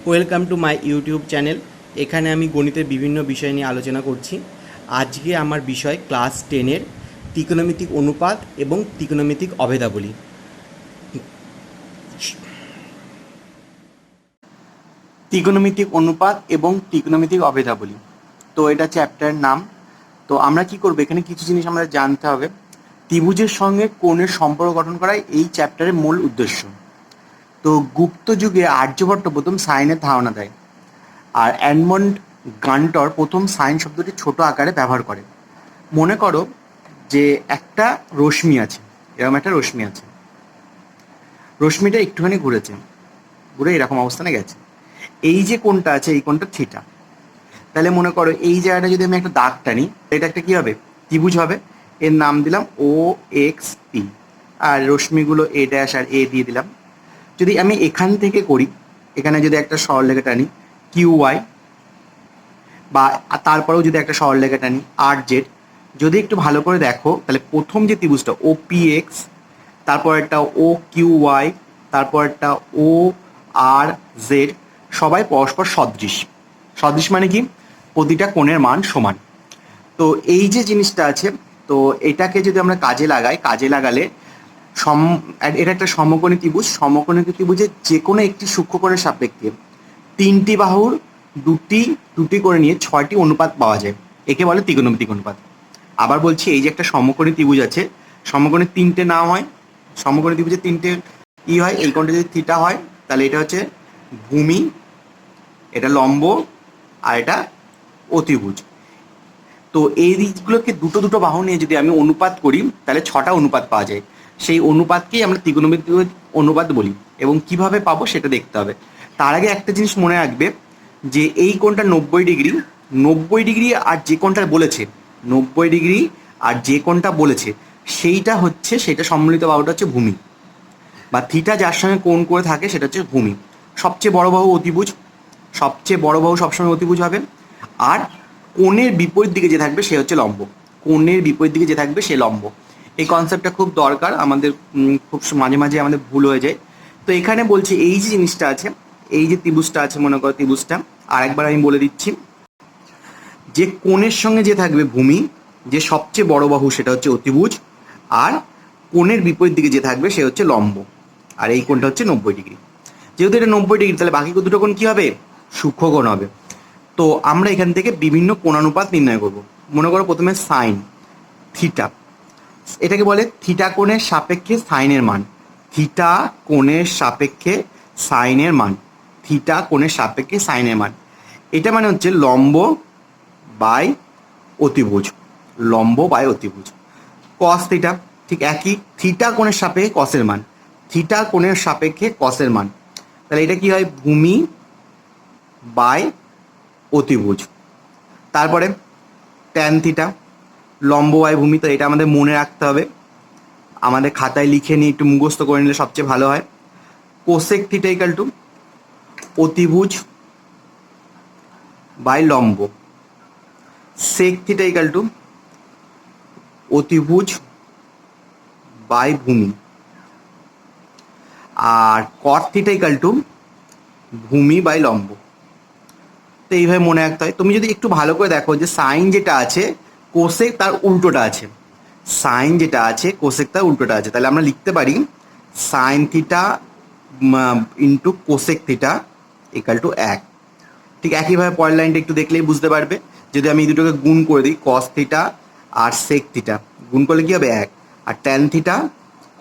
Welcome to my YouTube channel. এখানে আমি গণিতের বিভিন্ন বিষয় নিয়ে আলোচনা করছি। আজকে আমার বিষয় ক্লাস 10-এর ত্রিকোণমিতিক অনুপাত এবং ত্রিকোণমিতিক অভেদাবলী। ত্রিকোণমিতিক অনুপাত এবং ত্রিকোণমিতিক অভেদাবলী, তো এটা চ্যাপ্টারের নাম। তো আমরা কি করবো, এখানে কিছু জিনিস আমাদের জানতে হবে। ত্রিভুজের সঙ্গে কোণের সম্পর্ক গঠন করাই এই চ্যাপ্টারের মূল উদ্দেশ্য। তো গুপ্ত যুগে আর্যভট্ট প্রথম সাইনের ধারণা দেয়, আর এডমন্ড গান্টর প্রথম সাইন শব্দটি ছোট আকারে ব্যবহার করে। মনে করো যে একটা রশ্মি আছে, এরকম একটা রশ্মি আছে, রশ্মিটা একটুখানি ঘুরেছে, ঘুরে এরকম অবস্থানে গেছে। এই যে কোণটা আছে, এই কোণটা থিটা। তাহলে মনে করো এই জায়গাটা যদি আমি একটা দাগ টানি, এটা একটা কি হবে, ত্রিভুজ হবে। এর নাম দিলাম ও x P, R রশ্মিগুলো a dash আর এ দিয়ে দিলাম। যদি আমি এখান থেকে করি, এখানে যদি একটা সরলরেখা টানি কিউ ওয়াই, বা তারপরেও যদি একটা সরলরেখা টানি আর জেড, যদি একটু ভালো করে দেখো তাহলে প্রথম যে ত্রিভুজটা ও পি এক্স, তারপর একটা ও কিউ ওয়াই, তারপর একটা ও আর জেড, সবাই পরস্পর সদৃশ। সদৃশ মানে কি, প্রতিটা কোণের মান সমান। তো এই যে জিনিসটা আছে, তো এটাকে যদি আমরা কাজে লাগাই, কাজে লাগালে এটা একটা সমকোণী ত্রিভুজ। সমকোণী ত্রিভুজের যে কোনো একটি সূক্ষ্মকোণের সাপেক্ষে তিনটি বাহুর দুটি করে নিয়ে 6টি অনুপাত পাওয়া যায়, একে বলে ত্রিকোণমিতিক অনুপাত। আবার বলছি, এই যে একটা সমকোণী ত্রিভুজ আছে, সমকোণের তিনটে নাম হয়। সমকোণী ত্রিভুজের তিনটে হয়, এই কোণটা যদি থিটা হয় তাহলে এটা হচ্ছে ভূমি, এটা লম্ব, আর এটা অতিভুজ। তো এই দিকগুলোকে দুটো দুটো বাহু নিয়ে যদি আমি অনুপাত করি তাহলে 6টা অনুপাত পাওয়া যায়। সেই অনুপাতকেই আমরা ত্রিকোণমিতিক অনুপাত বলি, এবং কিভাবে পাবো সেটা দেখতে হবে। তার আগে একটা জিনিস মনে রাখবে, যে এই কোণটা 90 ডিগ্রি, 90 ডিগ্রি আর যে কোণটা বলেছে, 90 ডিগ্রি আর যে কোণটা বলেছে সেটা সম্মিলিত বাহুটা হচ্ছে ভূমি, বা থিটা যার সঙ্গে কোণ করে থাকে সেটা হচ্ছে ভূমি। সবচেয়ে বড় বাহু অতিভুজ, সবচেয়ে বড় বাহু সবসময় অতিভুজ হবে। আর কোণের বিপরীত দিকে যে থাকবে সে হচ্ছে লম্ব, কোণের বিপরীত দিকে যে থাকবে সে লম্ব। এই কনসেপ্টটা খুব দরকার আমাদের, খুব মাঝে মাঝে আমাদের ভুল হয়ে যায়। তো এখানে বলছি এই যে জিনিসটা আছে, এই যে ত্রিভুজটা আছে, মনে করো ত্রিভুজটা আরেকবার আমি বলে দিচ্ছি, যে কোণের সঙ্গে যে থাকবে ভূমি, যে সবচেয়ে বড় বাহু সেটা হচ্ছে অতিভুজ, আর কোণের বিপরীত দিকে যে থাকবে সে হচ্ছে লম্ব, আর এই কোণটা হচ্ছে 90 ডিগ্রি। যেহেতু এটা 90 ডিগ্রি, তাহলে বাকি দুটো কোণ কি হবে, সূক্ষ্মকোণ হবে। তো আমরা এখান থেকে বিভিন্ন কোণানুপাত নির্ণয় করব। মনে করো প্রথমে সাইন থিটা, এটাকে বলে থিটা কোণের সাপেক্ষে সাইনের মান। থিটা কোণের সাপেক্ষে সাইনের মান, থিটা কোণের সাপেক্ষে সাইনের মান, এটা মানে হচ্ছে লম্ব বাই অতিভুজ, লম্ব বাই অতিভুজ। কস থিটা ঠিক একই, থিটা কোণের সাপেক্ষে কসের মান, থিটা কোণের সাপেক্ষে কসের মান। তাহলে এটা কি হয়, ভূমি বাই অতিভুজ। তারপরে ট্যান থিটা, লম্ব বাই ভূমি। তো এটা আমাদের মনে রাখতে হবে, আমাদের খাতায় লিখে নিয়ে একটু মুখস্থ করে নিলে সবচেয়ে ভালো হয়। কোসেক থিটা ইকাল টু অতিভুজ বাই লম্ব, সেক থিটা ইকাল টু অতিভুজ বাই ভূমি, আর কট থিটা ইকাল টু ভূমি বাই লম্ব। তো এইভাবে মনে রাখতে হয়। তুমি যদি একটু ভালো করে দেখো যে সাইন যেটা আছে, কোসেক তার উল্টোটা আছে, সাইন যেটা আছে কোসেক তার উল্টোটা আছে, তাহলে আমরা লিখতে পারি sine theta into cosec theta equal to 1। ঠিক একইভাবে পরের লাইনটা একটু দেখলেই বুঝতে পারবে। যদি আমি এই দুটোকে গুণ করে দিই, কস থিটা আর সেক থিটা গুণ করলে কী হবে 1, আর ট্যান থিটা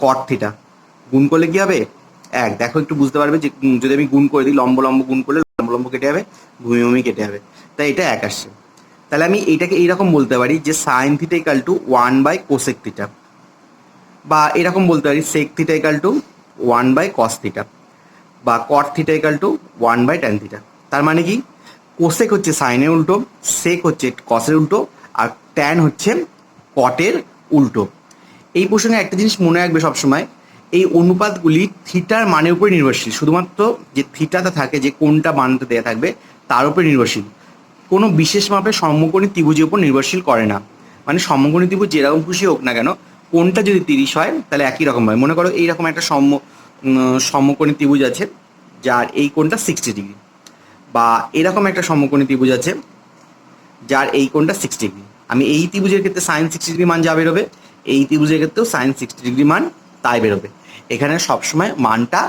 কট থিটা গুণ করলে কী হবে 1। দেখো একটু বুঝতে পারবে যে যদি আমি গুণ করে দিই, লম্ব লম্ব গুণ করলে লম্ব লম্ব কেটে যাবে, ভূমি ভূমি কেটে যাবে, তাই এটা 1 আসছে। তাহলে আমি এইটাকে এইরকম বলতে পারি যে sine theta equal to 1 by cosec theta, বা এরকম বলতে পারি sec theta equal to 1 by cos theta, বা cot theta equal to 1 by tan theta. তার মানে কি, কোসেক হচ্ছে সাইনের উল্টো, সেক হচ্ছে কসের উল্টো, আর ট্যান হচ্ছে কটের উল্টো। এই প্রসঙ্গে একটা জিনিস মনে রাখবে সবসময়, এই অনুপাতগুলি থিটার মানের উপরে নির্ভরশীল, শুধুমাত্র যে থিটাটা থাকে, যে কোনটা মানটা দেওয়া থাকবে তার উপরে নির্ভরশীল, কোনো বিশেষ মাপের সমকোণী ত্রিভুজের উপর নির্ভরশীল করে না। মানে সমকোণী ত্রিভুজ যেরকম খুশি হোক না কেন, কোনটা যদি 30 হয় তাহলে একই রকম হয়। মনে করো এইরকম একটা সমকোণী ত্রিভুজ আছে যার এই কোণটা 60 ডিগ্রি, বা এরকম একটা সমকোণী ত্রিভুজ আছে যার এই কোণটা 60 ডিগ্রি, আমি এই ত্রিভুজের ক্ষেত্রে সাইন 60 ডিগ্রি মান যা বেরোবে, এই ত্রিভুজের ক্ষেত্রেও সাইন 60 ডিগ্রি মান তাই বেরোবে। এখানে সবসময় মানটা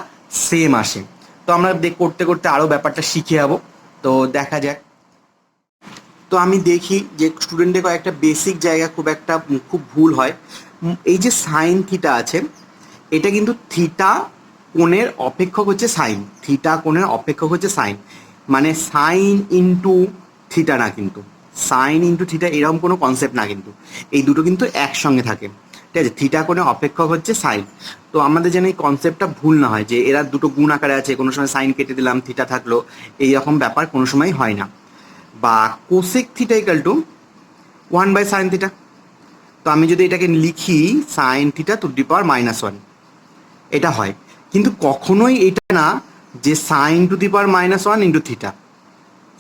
সেম আসে। তো আমরা করতে করতে আরও ব্যাপারটা শিখে যাবো। তো দেখা যাক। তো আমি দেখি যে স্টুডেন্টের কয়েকটা বেসিক জায়গা খুব ভুল হয়। এই যে সাইন থিটা আছে, এটা কিন্তু থিটা কোণের অপেক্ষক হচ্ছে সাইন, থিটা কোণের অপেক্ষক হচ্ছে সাইন, মানে সাইন ইন্টু থিটা না, কিন্তু সাইন ইন্টু থিটা এরকম কোনো কনসেপ্ট না, কিন্তু এই দুটো কিন্তু একসঙ্গে থাকে। ঠিক আছে, থিটা কোণের অপেক্ষক হচ্ছে সাইন। তো আমাদের যেন এই কনসেপ্টটা ভুল না হয় যে এরা দুটো গুণ আকারে আছে, কোনো সময় সাইন কেটে দিলাম থিটা থাকলো, এইরকম ব্যাপার কোনো সময় হয় না। বা cosec theta equal to 1/sin থিটা। তো আমি যদি এটাকে লিখি sine theta to the power -1, এটা হয়। কিন্তু কখনোই এটা না যে sine to the power -1 into theta,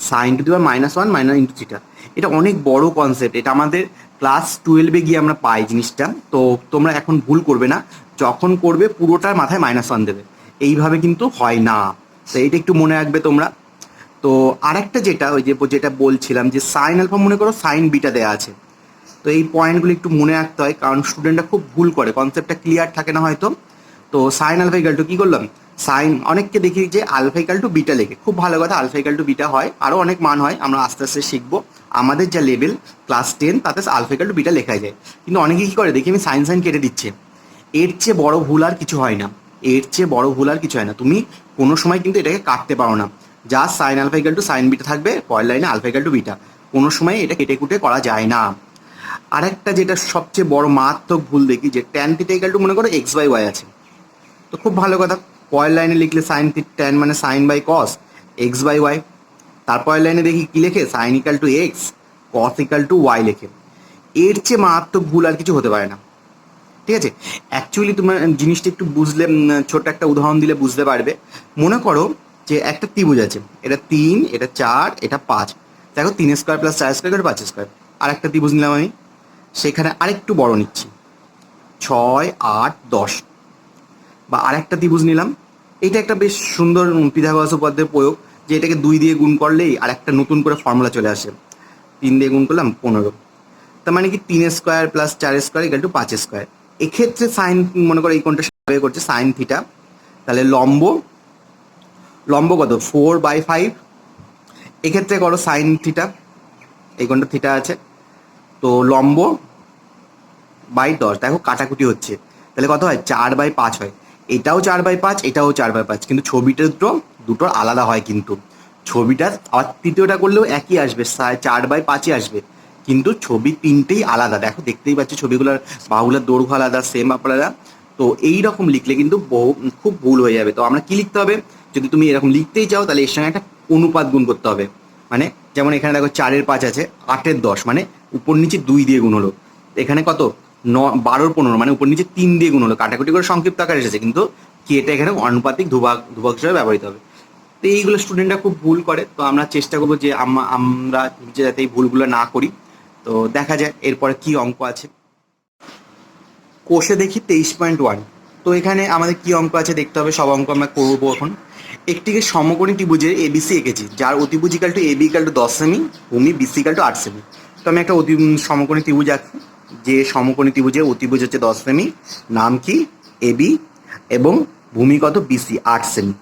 sine to the power -1 into theta, এটা অনেক বড় কনসেপ্ট। এটা আমাদের ক্লাস 12-এ গিয়ে আমরা পাই জিনিসটা। তো তোমরা এখন ভুল করবে না, যখন করবে পুরোটার মাথায় -1 দেবে, এইভাবে কিন্তু হয় না। তো এইটা একটু মনে রাখবে তোমরা। তো আরেকটা যেটা ওই যে যেটা বলছিলাম যে সাইন আলফা মনে করো সাইন বিটা দেওয়া আছে। তো এই পয়েন্টগুলো একটু মনে রাখতে হয়, কারণ স্টুডেন্টরা খুব ভুল করে, কনসেপ্টটা ক্লিয়ার থাকে না হয়তো। তো সাইন আলফা ইকাল টু কী করলাম, সাইন অনেককে দেখি যে আলফা ইকাল টু বিটা লেখে, খুব ভালো কথা, আলফা ইকাল টু বিটা হয়, আরও অনেক মান হয়, আমরা আস্তে আস্তে শিখবো। আমাদের যা লেভেল ক্লাস 10 তাতে আলফা ইকাল টু বিটা লেখাই যায়। কিন্তু অনেকে কী করে দেখি আমি সাইন সাইন কেটে দিচ্ছে, এর চেয়ে বড় ভুল আর কিছু হয় না, এর চেয়ে বড় ভুল আর কিছু হয় না। তুমি কোনো সময় কিন্তু এটাকে কাটতে পারো না, যা sine alpha equal to sine beta থাকবে, পরের লাইনে আলফা ইকাল টু বিটা, কোনো সময় এটা কেটে কুটে করা যায় না। আরেকটা যেটা সবচেয়ে বড় মারাত্মক ভুল দেখি যে ট্যান থিটা ইকাল টু মনে করো x/y আছে। তো খুব ভালো কথা, পরের লাইনে লিখলে সাইন ট্যান মানে সাইন বাই কস x/y, তারপরের লাইনে দেখি কি লেখে sine equal to X, cos equal to Y লেখে। এর চেয়ে মারাত্মক ভুল আর কিছু হতে পারে না। ঠিক আছে, অ্যাকচুয়ালি তোমার জিনিসটা একটু বুঝলে, ছোট একটা উদাহরণ দিলে বুঝতে পারবে। মনে করো যে একটা ত্রিভুজ আছে, এটা 3, এটা 4, এটা 5। দেখো 3² + 4² 5²। আর একটা ত্রিভুজ নিলাম আমি, সেখানে আরেকটু বড় নিচ্ছি, 6, 8, 10। বা আরেকটা ত্রিভুজ নিলাম, এটা একটা বেশ সুন্দর পিথাগোরাস উপপাদ্যের প্রয়োগ, যে এটাকে 2 দিয়ে গুণ করলেই আর একটা নতুন করে ফর্মুলা চলে আসে, 3 দিয়ে গুণ করলাম 15। তার মানে কি 3² + 4² = 5²। এক্ষেত্রে সাইন মনে করো এই কোণটা সাপেক্ষে করছে সাইন থিটা, তাহলে লম্ব লম্ব কত 4/5। এক্ষেত্রে করো সাইন থিটা, এই কোণটা থিটা আছে, তো লম্ব বাই 10, দেখো কাটাকুটি হচ্ছে, তাহলে কত হয় 4/5 হয়। এটাও 4/5, এটাও 4/5, কিন্তু ছবিটা দুটোর আলাদা হয়। কিন্তু ছবিটা আর তৃতীয়টা করলেও একই আসবে, 4/5ই আসবে, কিন্তু ছবি তিনটেই আলাদা। দেখো দেখতেই পাচ্ছি ছবিগুলোর বাহুগুলোর দৈর্ঘ্য আলাদা, সেম আলাদা। তো এই রকম লিখলে কিন্তু খুব ভুল হয়ে যাবে। তো আমরা কি লিখতে হবে, যদি তুমি এরকম লিখতেই চাও তাহলে এর সঙ্গে একটা অনুপাত গুণ করতে হবে। মানে যেমন এখানে দেখো 4-এর 5 আছে, 8-এর 10, মানে উপর নিচে 2 দিয়ে গুণ হলো। এখানে কত 12-র 15, মানে উপর নিচে 3 দিয়ে গুণ হলো, কাটাকুটি করে সংক্ষিপ্ত আকারে এসেছে, কিন্তু কি এটা এখানে অনুপাতিক ধ্রুবক হিসেবে ব্যবহৃত হবে। তো এইগুলো স্টুডেন্টরা খুব ভুল করে। তো আমরা চেষ্টা করবো যে আমরা যাতে এই ভুলগুলো না করি। তো দেখা যায় এরপরে কি অঙ্ক আছে। কোষে দেখি 23.1। তো এখানে আমাদের কি অঙ্ক আছে দেখতে হবে, সব অঙ্ক আমরা করবো এখন। একটিকে সমকোণী ত্রিভুজের এবিসি এঁকেছি, যার অতিভুজ equal to AB equal to 10 সেমি, ভূমি বিসি ইকাল টু 8 সেমি। তো আমি একটা সমকোণী ত্রিভুজ আঁকি, যে সমকোণী ত্রিভুজের অতিভুজ হচ্ছে 10 সেমি, নাম কি এবি, এবং ভূমি কত বিসি 8 সেমি।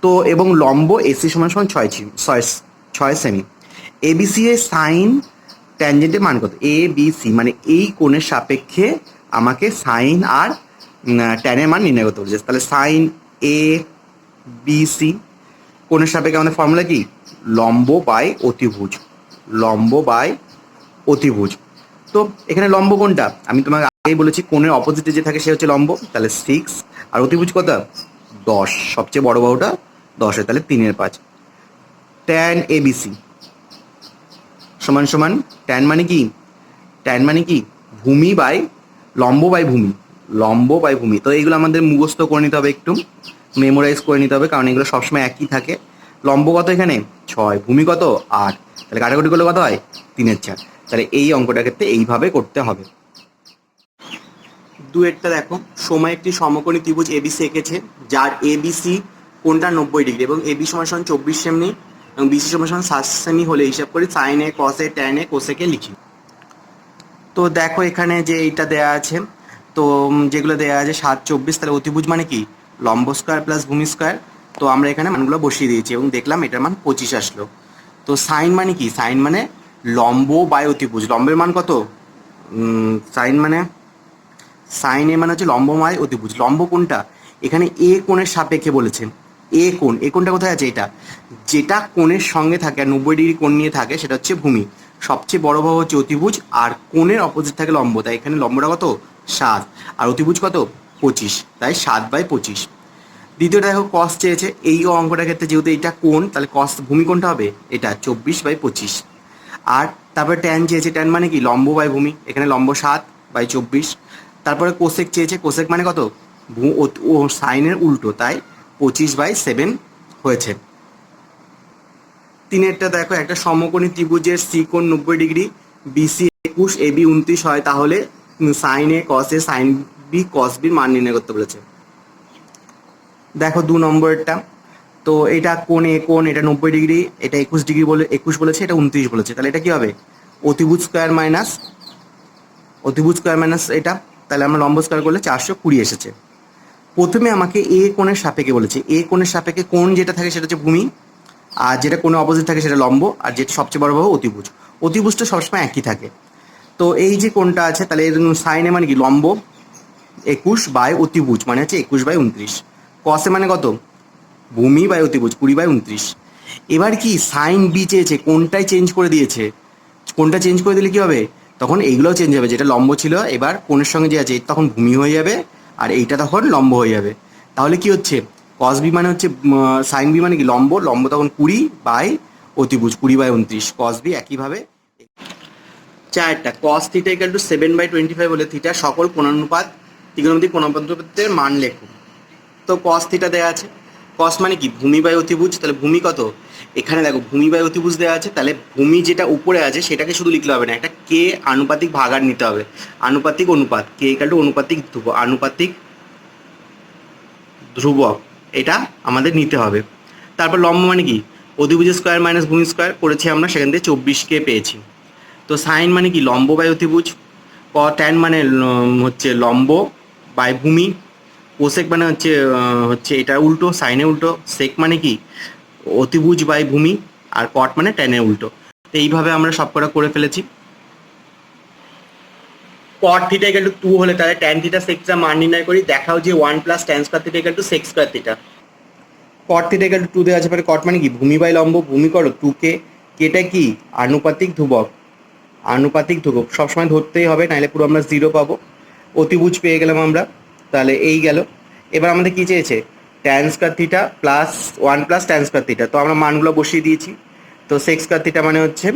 তো এবং লম্ব এসি সমান সমান 6 সেমি। এবিসি এর সাইন ট্যানজেন্টের মান কত, এ বি সি, মানে এই কোণের সাপেক্ষে আমাকে সাইন আর ট্যানের মান নির্ণয় করতে বলছে। তাহলে সাইন এ বি সি কোণের সাপেক্ষে আমাদের ফর্মুলা কি, লম্ব বাই অতিভুজ, লম্ব বাই অতিভুজ। তো এখানে লম্ব কোনটা, আমি তোমাকে আগেই বলেছি কোণের অপোজিটে যে থাকে সে হচ্ছে লম্ব, তাহলে 6, আর অতিভুজ কত 10, সবচেয়ে বড় বাহুটা 10, তাহলে 3-এর 5। ট্যান এবিসি সমান সমান ট্যান মানে কি, ট্যান মানে কি ভূমি বাই লম্ব বাই ভূমি, লম্ব বাই ভূমি। তো এইগুলো আমাদের মুখস্থ করে নিতে হবে, একটু মেমোরাইজ করে নিতে হবে, কারণ এগুলো সবসময় একই থাকে। লম্ব কত এখানে 6, ভূমি কত 8, তাহলে কাটাকুটি করলে কত হয় 3-এর 4। তাহলে এই অঙ্কটার ক্ষেত্রে এইভাবে করতে হবে। দুয়েরটা দেখো, সময় একটি সমকোণী ত্রিভুজ এবিসি এঁকেছে, যার এবিসি কোণটা 90 ডিগ্রি এবং এবি সমান 24 সেমি, এবং বিসি সমান সমান 7 সেমি হলে হিসাব করি sine A cos A tan A cosec A লিখি। তো দেখো এখানে যে এইটা দেয়া আছে, তো যেগুলো দেয়া আছে 7 24, তাহলে অতিভুজ মানে কি লম্ব স্কোয়ার প্লাস ভূমি স্কোয়ার। তো আমরা এখানে মানগুলো বসিয়ে দিয়েছি এবং দেখলাম এটার মান 25 আসলো। তো সাইন মানে কি, সাইন মানে লম্ব বাই অতিভুজ। লম্বের মান কত, সাইন মানে সাইন এ মানে হচ্ছে লম্ব বাই অতিভুজ। লম্ব কোনটা, এখানে এ কোণের সাপেক্ষে বলেছে। এ কোণ, এ কোণটা কোথায় আছে, এটা যেটা কোণের সঙ্গে থাকে আর 90 ডিগ্রি কোণ নিয়ে থাকে সেটা হচ্ছে ভূমি। সবচেয়ে বড় ভাব হচ্ছে অতিভুজ, আর কোণের অপোজিট থাকে লম্ব, তাই এখানে লম্বটা কত 7 আর অতিভুজ কত 25, তাই 7/25। দ্বিতীয়টা দেখো কস চেয়েছে, এই অঙ্কটার ক্ষেত্রে যেহেতু এইটা কোণ তাহলে কস ভূমি কোণটা হবে এটা 24/25। আর তারপরে ট্যান চেয়েছে, ট্যান মানে কি লম্ব বাই ভূমি, এখানে লম্ব 7/24। তারপরে কোসেক চেয়েছে, কোসেক মানে কত ও সাইনের উল্টো, তাই 25/7 হয়েছে। তিনেরটা দেখো, একটা সমকোণী ত্রিভুজের সি কোণ 90 ডিগ্রি, বিসি 21, এবি 29 হয়, তাহলে sign A cos A sign B কস বির মান নির্ণয় করতে বলেছে। দেখো 2 নম্বরটা, তো এটা কোণ এ কোণ, এটা 90 ডিগ্রি, এটা 21 ডিগ্রি বলে 21 বলেছে, এটা 29 বলেছে, তাহলে এটা কি হবে অতিভুজ স্কোয়ার মাইনাস এটা, তাহলে আমরা লম্ব স্কোয়ার করলে 420 এসেছে। প্রথমে আমাকে এ কোণের সাপেক্ষে বলেছে, এ কোণের সাপেক্ষে কোণ যেটা থাকে সেটা হচ্ছে ভূমি, আর যেটা কোণে অপোজিট থাকে সেটা লম্ব, আর যেটা সবচেয়ে বড় ভাবে অতিভুজ। অতিভুজটা সবসময় একই থাকে। তো এই যে কোণটা আছে, তাহলে এর সাইনে মানে কি লম্ব 21 বাই অতিভুজ মানে হচ্ছে 21/29। কসে মানে কত ভূমি বাই অতিভুজ 20/29। এবার কি সাইন বি চেয়েছে, কোনটাই চেঞ্জ করে দিয়েছে। কোনটা চেঞ্জ করে দিলে কি হবে, তখন এইগুলোও চেঞ্জ হবে, যেটা লম্ব ছিল এবার কোণের সঙ্গে যে আছে তখন ভূমি হয়ে যাবে, আর এইটা তখন লম্ব হয়ে যাবে। তাহলে কি হচ্ছে কস বি মানে হচ্ছে সাইন বি মানে কি লম্ব, লম্ব তখন 20 বাই অতিভুজ 20/29। কস বি একইভাবে। চারটা কস থিটা ইকুয়াল টু 7/25 হলে থিটা সকল কোণানুপাত ত্রিকোণমিতিক কোণানুপাতের মান লেখো। তো কস থিটা দেওয়া আছে, কস মানে কি ভূমি বাই অতিভুজ, তাহলে ভূমি কত, এখানে দেখো ভূমি বাই অতিভুজ দেওয়া আছে, তাহলে ভূমি যেটা উপরে আছে সেটাকে শুধু লিখলে হবে না, একটা কে আনুপাতিক ভাগার নিতে হবে, আনুপাতিক অনুপাত, কে ইকুয়াল টু আনুপাতিক ধ্রুবক, এটা আমাদের নিতে হবে। তারপর লম্ব মানে কি অতিভুজের স্কোয়ার মাইনাস ভূমি স্কোয়ার করেছি আমরা, সেখান থেকে 24কে পেয়েছি। তো সাইন মানে কি লম্ব বাই অতিভুজ, ট্যান মানে হচ্ছে লম্ব বাই ভূমি, কোসেক মানে হচ্ছে এটা উল্টো, সাইনে উল্টো, সেক মানে কি অতিভুজ বাই ভূমি, আর কট মানে ট্যানে উল্টো। তো এইভাবে আমরা সবকটা করে ফেলেছি। কট থিটা ইকুয়াল টু 2 হলে তাহলে ট্যান থিটা সেক থিটা মান নির্ণয় করি, দেখাও যে 1 plus tan square theta equal to sec square theta. Cot theta equal to 2 দেওয়া আছে, কট মানে কি ভূমি বাই লম্ব, ভূমি করো 2কে, কেটা কি আনুপাতিক ধ্রুবক, সবসময় ধরতেই হবে, নাহলে পুরো আমরা 0 পাবো। অতিভুজ পেয়ে গেলাম আমরা, তাহলে এই গেল। এবার আমাদের কি চেয়েছে tan square theta plus 1 plus tan square theta, তো আমরা মানগুলো বসিয়ে দিয়েছি। তো সেক স্কোয়ার থিটা মানে হচ্ছে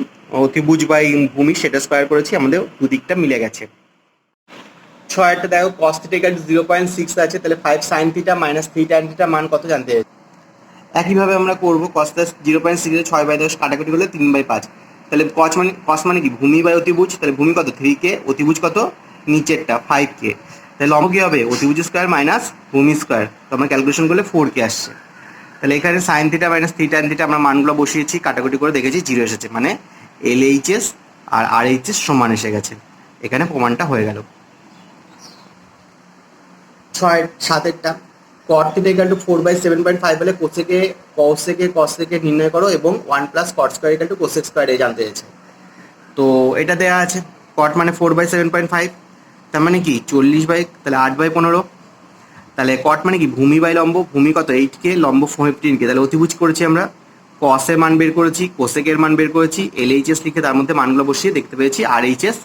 অতিভুজ বাই ভূমি, সেটা স্কোয়ার করেছি, আমাদের দুদিকটা মিলে গেছে। ছয়টা দেখো কস থিটা ইকুয়াল টু 0.6 আছে, তাহলে 5 sine theta minus 3 tan theta মান কত জানতে হবে। একইভাবে আমরা করবো, কস 0.6 6/10 কাটাকুটি করলে 3/5, তাহলে কস মানে কি ভূমি বাই অতিভুজ, তাহলে ভূমি কত 3কে, অতিভুজ কত নিচেরটা 5কে, তাহলে লম্ব কি হবে অতিভুজ স্কোয়ার মাইনাস ভূমি স্কোয়ার, তো আমরা ক্যালকুলেশন করলে 4কে আসছে। তাহলে এখানে sine theta minus 3 tan theta আমরা মানগুলো বসিয়েছি, কাটাকুটি করে দেখেছি 0 এসেছে, মানে LHS আর RHS সমান এসে গেছে, এখানে প্রমাণটা হয়ে গেল। 7টা কট থিটা ইকুয়াল টু 4/7.5 হলে কসেকে নির্ণয় করো এবং 1 plus cot square equal to cosec square জানতে চেয়েছে। তো এটা দেওয়া আছে, কট মানে 4/7.5, তার মানে কি 40 তাহলে 8/15, তাহলে কট মানে কি ভূমি বাই লম্ব, ভূমি কত 8কে, লম্ব 15কে, তাহলে অতিভুজ করেছি আমরা, কসের মান বের করেছি, কোসেকের মান বের করেছি, LHS লিখে তার মধ্যে মানগুলো বসিয়ে দেখতে পেয়েছি RHS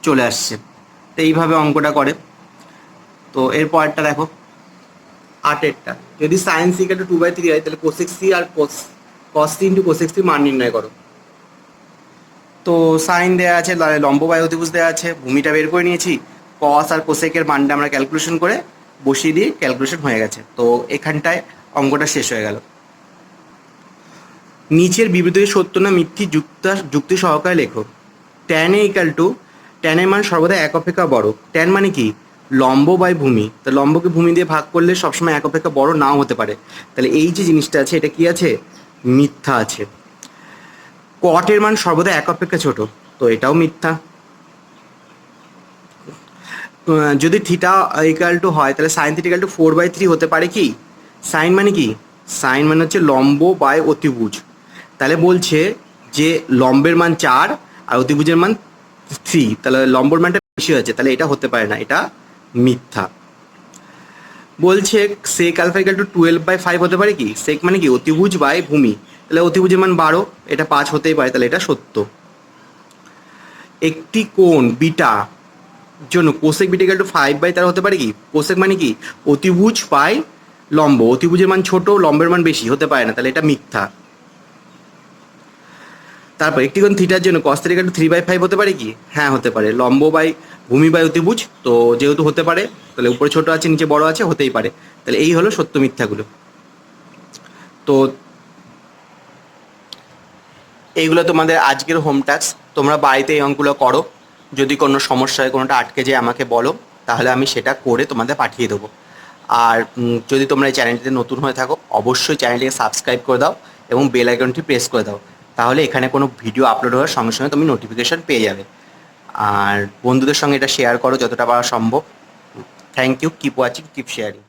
চলে আসছে। তো এইভাবে অঙ্কটা করে। তো এর পরেরটা দেখো 8এরটা, যদি সাইন সি ইকুয়াল টু 2/3 হয় তাহলে কোসেক সি আর cos C into cosec C মান নির্ণয় করো। তো সাইন দেওয়া আছে, লম্ব বাই অতিভুজ দেওয়া আছে, ভূমিটা বের করে নিয়েছি, কস আর কোসেকের মানটা আমরা ক্যালকুলেশন করে বসিয়ে দিয়ে ক্যালকুলেশন হয়ে গেছে। তো এখানটায় অঙ্কটা শেষ হয়ে গেল। নিচের বিবৃতি সত্য না মিথ্যি যুক্তি সহকারে লেখো। ট্যান এ ইকাল টু, ট্যানের মান সর্বদা এক অপেক্ষা বড়, ট্যান মানে কি লম্ব বাই ভূমি, তা লম্বকে ভূমি দিয়ে ভাগ করলে সবসময় এক অপেক্ষা বড় নাও হতে পারে, তাহলে এই যে জিনিসটা আছে এটা কি আছে মিথ্যা আছে। কটের মান সর্বদা 1 অপেক্ষা ছোট, তো এটাও মিথ্যা। যদি থিটা ইকাল টু হয় তাহলে সাইন থিটা ইকাল টু 4/3 হতে পারে কি? সাইন মানে কি? সাইন মানে হচ্ছে লম্ব বাই অতিভুজ। তাহলে বলছে যে লম্বের মান 4 আর অতিভুজের মান 3, তাহলে লম্বর মানটা বেশি হয়েছে, তাহলে এটা হতে পারে না, এটা মিথ্যা। বলছে সেক আলফা ইকাল টু 12/5 হতে পারে কি? সেক মানে কি? অতিভুজ বাই ভূমি, তাহলে অতিভুজের মান 12, এটা 5 হতেই পারে, তাহলে এটা সত্য। একটি কোণ বিটা জন্য কোসেক বিটা ইকাল টু 5/13 হতে পারে কি? কোসেক মানে কি? অতিভুজ বাই লম্ব, অতিভুজের মান ছোট, লম্বের মান বেশি, হতে পারে না, তাহলে এটা মিথ্যা। তারপর একটি কোণ থিটার জন্য কস থিটা ইকাল টু 3/5 হতে পারে কি? হ্যাঁ হতে পারে, লম্ব বাই ভূমি বাই অতিভুজ, তো যেহেতু হতে পারে তাহলে উপরে ছোট আছে নিচে বড় আছে, হতেই পারে। তাহলে এই হলো সত্য মিথ্যাগুলো। তো এইগুলো তোমাদের আজকের হোম টাস্ক, তোমরা বাড়িতে এই অঙ্কগুলো করো। যদি কোনো সমস্যা হয়, কোনোটা আটকে যায়, আমাকে বলো, তাহলে আমি সেটা করে তোমাদের পাঠিয়ে দেবো। আর যদি তোমরা এই চ্যানেলটিতে নতুন হয়ে থাকো, অবশ্যই চ্যানেলটিকে সাবস্ক্রাইব করে দাও এবং বেল আইকনটি প্রেস করে দাও, তাহলে এখানে কোনো ভিডিও আপলোড হওয়ার সঙ্গে সঙ্গে তুমি নোটিফিকেশন পেয়ে যাবে। আর বন্ধুদের সঙ্গে এটা শেয়ার করো যতটা পারা সম্ভব। Thank you, keep watching, keep sharing.